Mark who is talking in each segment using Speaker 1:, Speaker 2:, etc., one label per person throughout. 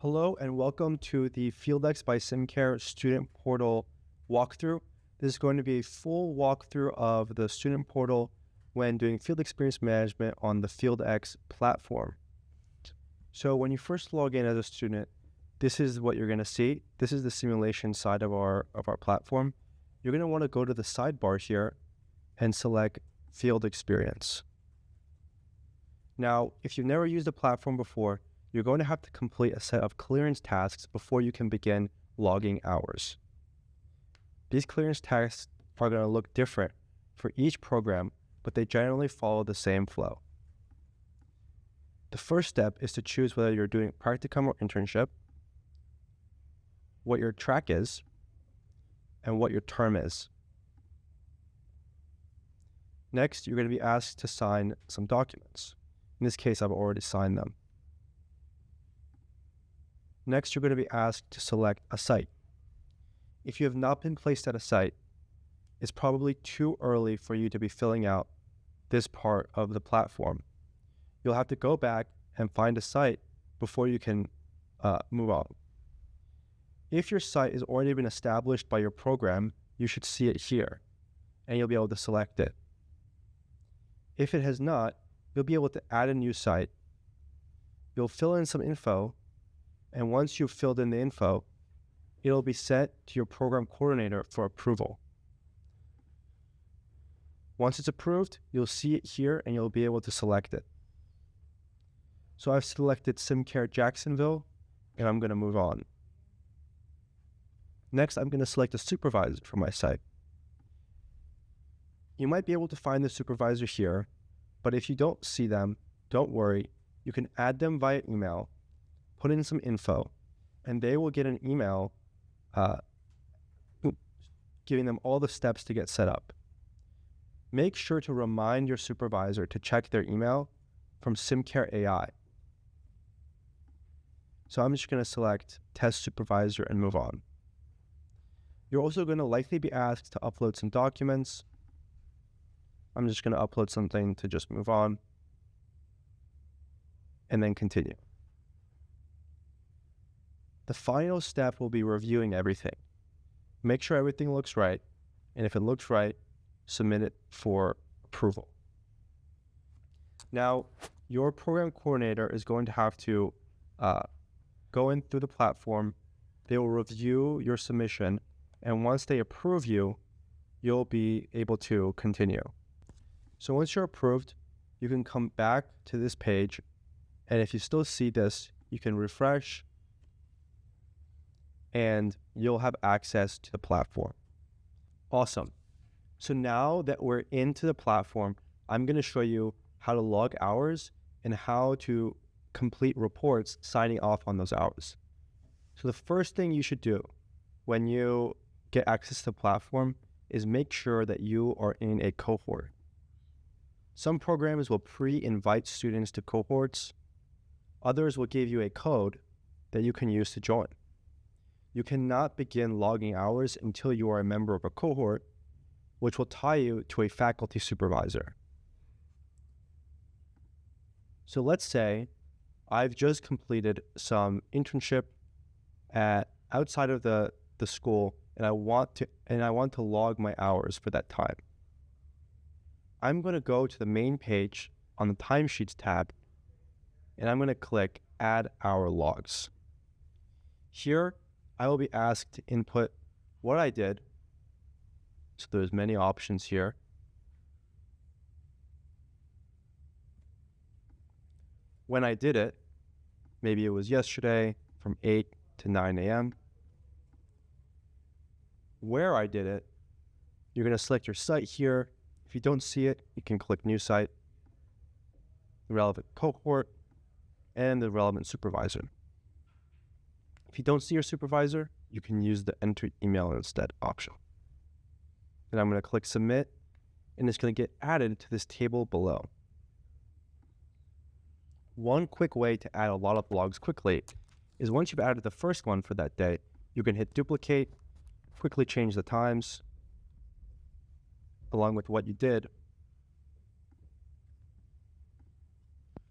Speaker 1: Hello and welcome to the FieldX by SimCare student portal walkthrough. This is going to be a full walkthrough of the student portal when doing field experience management on the FieldX platform. So when you first log in as a student, this is what you're going to see. This is the simulation side of our platform. You're going to want to go to the sidebar here and select field experience. Now, if you've never used the platform before, you're going to have to complete a set of clearance tasks before you can begin logging hours. These clearance tasks are going to look different for each program, but they generally follow the same flow. The first step is to choose whether you're doing practicum or internship, what your track is, and what your term is. Next, you're going to be asked to sign some documents. In this case, I've already signed them. Next, you're going to be asked to select a site. If you have not been placed at a site, it's probably too early for you to be filling out this part of the platform. You'll have to go back and find a site before you can move on. If your site has already been established by your program, you should see it here, and you'll be able to select it. If it has not, you'll be able to add a new site. You'll fill in some info, and once you've filled in the info, it'll be sent to your program coordinator for approval. Once it's approved, you'll see it here and you'll be able to select it. So I've selected SimCare Jacksonville, and I'm going to move on. Next, I'm going to select a supervisor for my site. You might be able to find the supervisor here, but if you don't see them, don't worry. You can add them via email, put in some info, and they will get an email giving them all the steps to get set up. Make sure to remind your supervisor to check their email from SimCare AI. So I'm just going to select Test Supervisor and move on. You're also going to likely be asked to upload some documents. I'm just going to upload something to just move on and then continue. The final step will be reviewing everything. Make sure everything looks right, and if it looks right, submit it for approval. Now, your program coordinator is going to have to go in through the platform. They will review your submission, and once they approve you, you'll be able to continue. So once you're approved, you can come back to this page, and if you still see this, you can refresh, and you'll have access to the platform. Awesome. So now that we're into the platform, I'm going to show you how to log hours and how to complete reports signing off on those hours. So the first thing you should do when you get access to the platform is make sure that you are in a cohort. Some programs will pre-invite students to cohorts. Others will give you a code that you can use to join. You cannot begin logging hours until you are a member of a cohort, which will tie you to a faculty supervisor. So let's say I've just completed some internship outside of the school, and I want to log my hours for that time. I'm going to go to the main page on the Timesheets tab, and I'm going to click Add Hour Logs. Here, I will be asked to input what I did. So there's many options here. When I did it, maybe it was yesterday from 8 to 9 a.m. Where I did it, you're going to select your site here. If you don't see it, you can click New Site, the relevant cohort, and the relevant supervisor. If you don't see your supervisor, you can use the Enter Email Instead option. Then I'm going to click Submit, and it's going to get added to this table below. One quick way to add a lot of logs quickly is once you've added the first one for that day, you can hit Duplicate, quickly change the times along with what you did,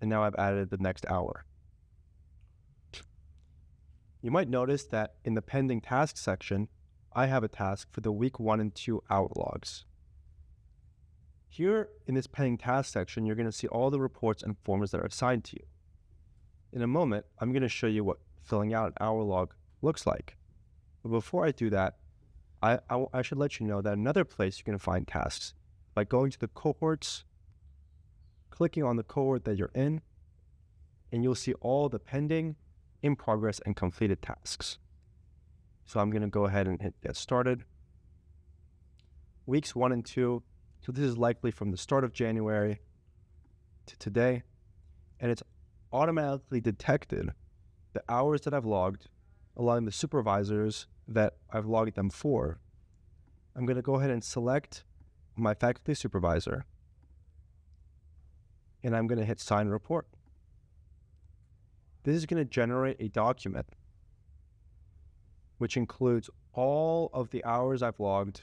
Speaker 1: and now I've added the next hour. You might notice that in the pending task section, I have a task for the week 1 and 2 hour logs. Here in this pending task section, you're going to see all the reports and forms that are assigned to you. In a moment, I'm going to show you what filling out an hour log looks like. But before I do that, I should let you know that another place you can find tasks by going to the cohorts, clicking on the cohort that you're in, and you'll see all the pending, in progress, and completed tasks. So I'm going to go ahead and hit get started. Weeks 1 and 2, so this is likely from the start of January to today, and it's automatically detected the hours that I've logged, allowing the supervisors that I've logged them for. I'm going to go ahead and select my faculty supervisor, and I'm going to hit Sign Report. This is going to generate a document which includes all of the hours I've logged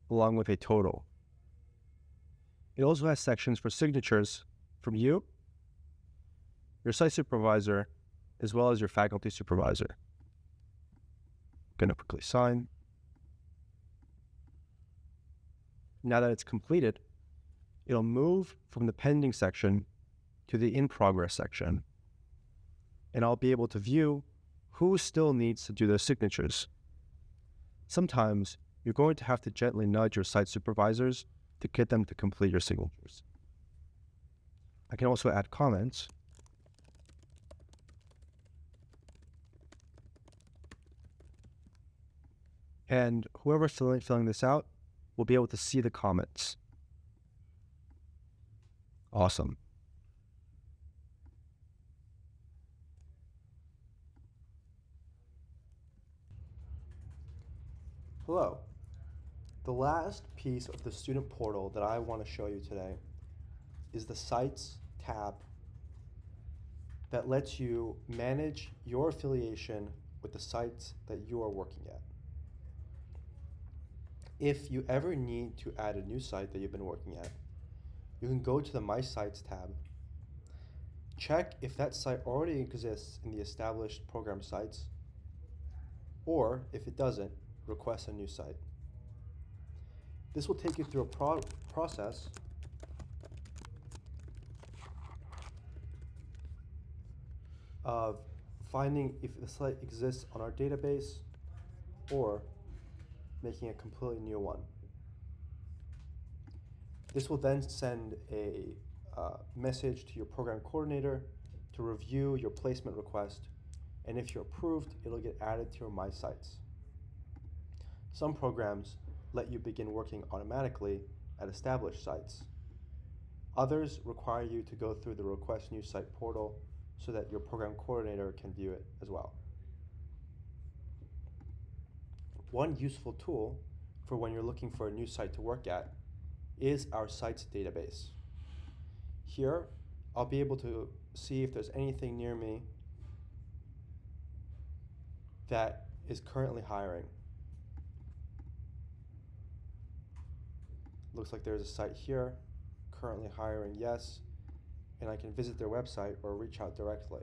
Speaker 1: along with a total. It also has sections for signatures from you, your site supervisor, as well as your faculty supervisor. I'm going to quickly sign. Now that it's completed, it'll move from the pending section to the in progress section, and I'll be able to view who still needs to do their signatures. Sometimes you're going to have to gently nudge your site supervisors to get them to complete your signatures. I can also add comments. And whoever's filling this out will be able to see the comments. Awesome. Hello. The last piece of the student portal that I want to show you today is the Sites tab that lets you manage your affiliation with the sites that you are working at. If you ever need to add a new site that you've been working at, you can go to the My Sites tab, check if that site already exists in the established program sites, or if it doesn't, request a new site. This will take you through a process of finding if the site exists on our database or making a completely new one. This will then send a message to your program coordinator to review your placement request, and if you're approved, it'll get added to your My Sites. Some programs let you begin working automatically at established sites. Others require you to go through the Request New Site portal so that your program coordinator can view it as well. One useful tool for when you're looking for a new site to work at is our sites database. Here, I'll be able to see if there's anything near me that is currently hiring. Looks like there's a site here, currently hiring, yes, and I can visit their website or reach out directly.